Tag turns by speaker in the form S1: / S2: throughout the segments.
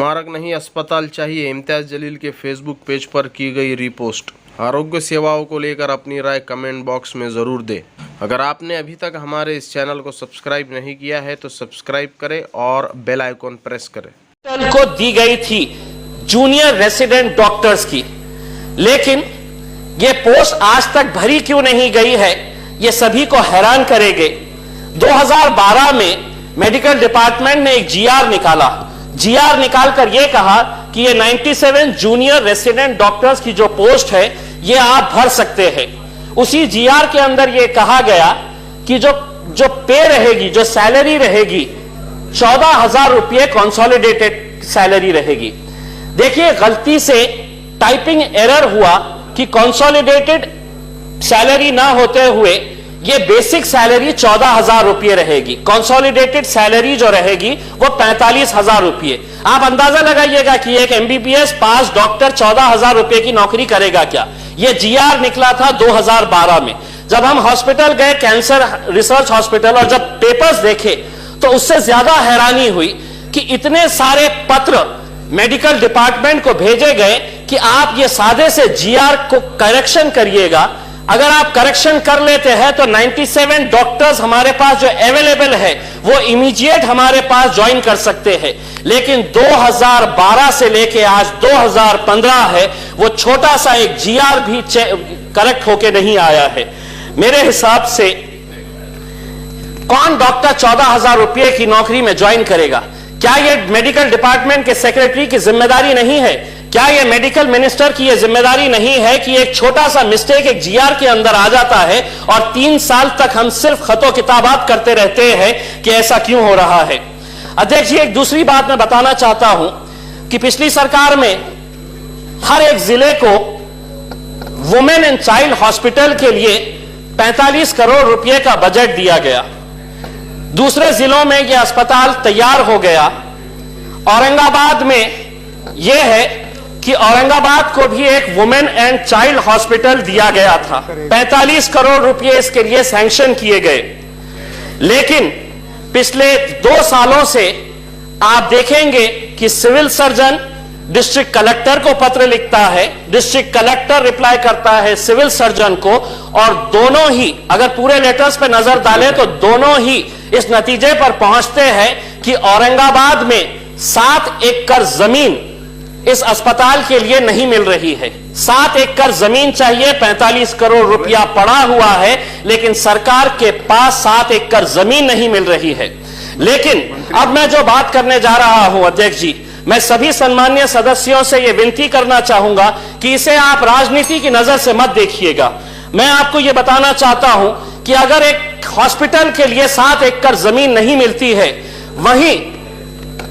S1: स्मारक नहीं अस्पताल चाहिए, इम्तियाज जलील के फेसबुक पेज पर की गई रिपोस्ट। आरोग्य सेवाओं को लेकर अपनी राय कमेंट बॉक्स में ज़रूर दें। अगर आपने अभी तक हमारे इस चैनल को सब्सक्राइब नहीं किया है तो सब्सक्राइब करें और बेल आइकॉन प्रेस करें।
S2: को दी गई थी जूनियर रेसिडेंट डॉक्टर्स की, लेकिन ये पोस्ट आज तक भरी क्यों नहीं गई है, ये सभी को हैरान करेंगे। 2012 में मेडिकल डिपार्टमेंट ने एक जीआर निकालकर यह कहा कि ये 97 जूनियर रेसिडेंट डॉक्टर्स की जो पोस्ट है ये आप भर सकते हैं। उसी जीआर के अंदर ये कहा गया कि जो पे रहेगी, जो सैलरी रहेगी, 14,000 रुपये कंसोलिडेटेड सैलरी रहेगी। देखिए, गलती से टाइपिंग एरर हुआ कि कंसोलिडेटेड सैलरी ना होते हुए ये बेसिक सैलरी 14,000 रुपये रहेगी। कंसोलिडेटेड सैलरी जो रहेगी वो 45,000 रुपये। आप अंदाजा लगाइएगा कि एक एमबीबीएस पास डॉक्टर 14,000 रुपये की नौकरी करेगा क्या। ये जीआर निकला था 2012 में। जब हम हॉस्पिटल गए, कैंसर रिसर्च हॉस्पिटल, और जब पेपर्स देखे तो उससे ज्यादा हैरानी हुई कि इतने सारे पत्र मेडिकल डिपार्टमेंट को भेजे गए कि आप ये सादे से जीआर को करेक्शन करिएगा। अगर आप करेक्शन कर लेते हैं तो 97 डॉक्टर्स हमारे पास जो अवेलेबल है वो इमीडिएट हमारे पास ज्वाइन कर सकते हैं। लेकिन 2012 से लेके आज 2015 है, वो छोटा सा एक जीआर भी करेक्ट होके नहीं आया है। मेरे हिसाब से कौन डॉक्टर 14,000 रुपये की नौकरी में ज्वाइन करेगा? क्या यह मेडिकल डिपार्टमेंट के सेक्रेटरी की जिम्मेदारी नहीं है? क्या यह मेडिकल मिनिस्टर की यह जिम्मेदारी नहीं है कि एक छोटा सा मिस्टेक एक जीआर के अंदर आ जाता है और 3 साल तक हम सिर्फ खतो किताबात करते रहते हैं कि ऐसा क्यों हो रहा है? अध्यक्ष जी, एक दूसरी बात मैं बताना चाहता हूं कि पिछली सरकार में हर एक जिले को वुमेन एंड चाइल्ड हॉस्पिटल के लिए 45 करोड़ रुपए का बजट दिया गया। दूसरे जिलों में यह अस्पताल तैयार हो गया। औरंगाबाद में यह है कि औरंगाबाद को भी एक वुमेन एंड चाइल्ड हॉस्पिटल दिया गया था। 45 करोड़ रुपए इसके लिए सैंक्शन किए गए। लेकिन पिछले 2 सालों से आप देखेंगे कि सिविल सर्जन डिस्ट्रिक्ट कलेक्टर को पत्र लिखता है, डिस्ट्रिक्ट कलेक्टर रिप्लाई करता है सिविल सर्जन को, और दोनों ही अगर पूरे लेटर्स पे नजर डालें तो दोनों ही इस नतीजे पर पहुंचते हैं कि औरंगाबाद में 7 एकड़ जमीन इस अस्पताल के लिए नहीं मिल रही है। 7 एकड़ जमीन चाहिए, 45 करोड़ रुपया पड़ा हुआ है, लेकिन सरकार के पास 7 एकड़ जमीन नहीं मिल रही है। लेकिन अब मैं जो बात करने जा रहा हूं अध्यक्ष जी, मैं सभी सम्मानीय सदस्यों से यह विनती करना चाहूंगा कि इसे आप राजनीति की नजर से मत देखिएगा। मैं आपको यह बताना चाहता हूं कि अगर एक हॉस्पिटल के लिए 7 एकड़ जमीन नहीं मिलती है, वहीं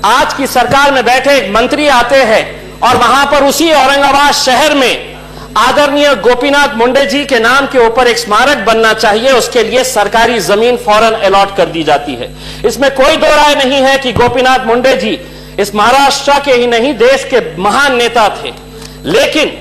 S2: आज की सरकार में बैठे एक मंत्री आते हैं और वहां पर उसी औरंगाबाद शहर में आदरणीय गोपीनाथ मुंडे जी के नाम के ऊपर एक स्मारक बनना चाहिए, उसके लिए सरकारी जमीन फौरन अलॉट कर दी जाती है। इसमें कोई दो राय नहीं है कि गोपीनाथ मुंडे जी इस महाराष्ट्र के ही नहीं देश के महान नेता थे। लेकिन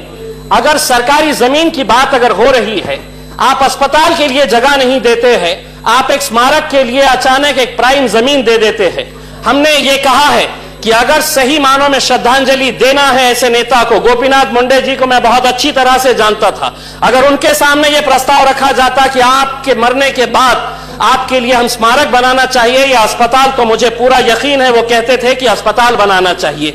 S2: अगर सरकारी जमीन की बात अगर हो रही है, आप अस्पताल के लिए जगह नहीं देते हैं, आप एक स्मारक के लिए अचानक एक प्राइम जमीन दे देते हैं। हमने ये कहा है कि अगर सही मानों में श्रद्धांजलि देना है ऐसे नेता को, गोपीनाथ मुंडे जी को मैं बहुत अच्छी तरह से जानता था, अगर उनके सामने यह प्रस्ताव रखा जाता कि आपके मरने के बाद आपके लिए हम स्मारक बनाना चाहिए या अस्पताल, तो मुझे पूरा यकीन है वो कहते थे कि अस्पताल बनाना चाहिए।